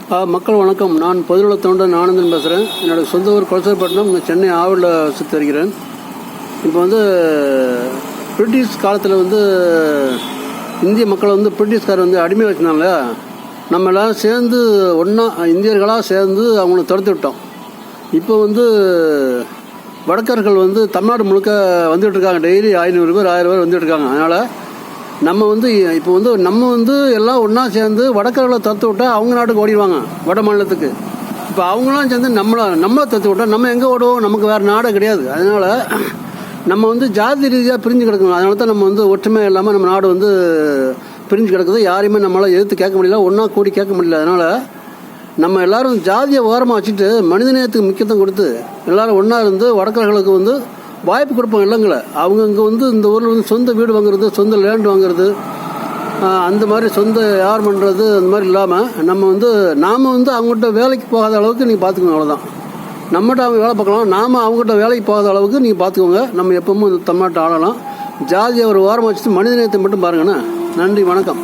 மக்கள் வணக்கம். நான் பொதுநல தொண்டன் ஆனந்தன் பேசுகிறேன். என்னோடய சொந்த ஊர் கொலசைப்பட்டினம், சென்னை ஆவூரில் சுற்றி வருகிறேன். இப்போ பிரிட்டிஷ் காலத்தில் இந்திய மக்களை பிரிட்டிஷ்கார் அடிமை வச்சுனால நம்ம எல்லோரும் சேர்ந்து ஒன்றா இந்தியர்களாக சேர்ந்து அவங்கள துரத்தி விட்டோம். இப்போ வடக்கர்கள் தமிழ்நாடு முழுக்க வந்துகிட்டு இருக்காங்க. டெய்லி 500 பேர் 1000 பேர் வந்துட்டு இருக்காங்க. அதனால் நம்ம இப்போ நம்ம எல்லாம் ஒன்றா சேர்ந்து வடக்கர்களை தத்து விட்டால் அவங்க நாட்டுக்கு ஓடிடுவாங்க, வட மாநிலத்துக்கு. இப்போ அவங்களாம் சேர்ந்து நம்மளை தத்து விட்டால் நம்ம எங்கே ஓடுவோம்? நமக்கு வேறு நாடே கிடையாது. அதனால் நம்ம ஜாதி ரீதியாக பிரிஞ்சு கிடக்கணும். அதனால தான் நம்ம ஒற்றுமை இல்லாமல் நம்ம நாடு பிரிஞ்சு கிடக்குது. யாரையுமே நம்மளால் எதிர்த்து கேட்க முடியல, ஒன்றா கூடி கேட்க முடியல. அதனால் நம்ம எல்லோரும் ஜாதியை ஓரமாக வச்சுட்டு மனிதநேயத்துக்கு முக்கியத்துவம் கொடுத்து எல்லோரும் ஒன்றா இருந்து வடக்கர்களுக்கு வாய்ப்பு கொடுப்போம். இல்லைங்களே, அவங்க இங்கே இந்த ஊரில் சொந்த வீடு வாங்குறது, சொந்த லேண்ட் வாங்குறது, அந்த மாதிரி சொந்த யார் பண்ணுறது, அந்த மாதிரி இல்லாமல் நம்ம நாம் அவங்ககிட்ட வேலைக்கு போகாத அளவுக்கு நீங்கள் பார்த்துக்கோங்க. அவ்வளோதான். நம்மகிட்ட அவங்க வேலை பார்க்கலாம், நாம் அவங்ககிட்ட வேலைக்கு போகாத அளவுக்கு நீங்கள் பார்த்துக்கோங்க. நம்ம எப்பவும் தமிழ்நாட்டை ஆளலாம். ஜாதியை ஒரு ஓரமாக வச்சுட்டு மனிதநேயத்தை மட்டும் பாருங்கண்ணா. நன்றி, வணக்கம்.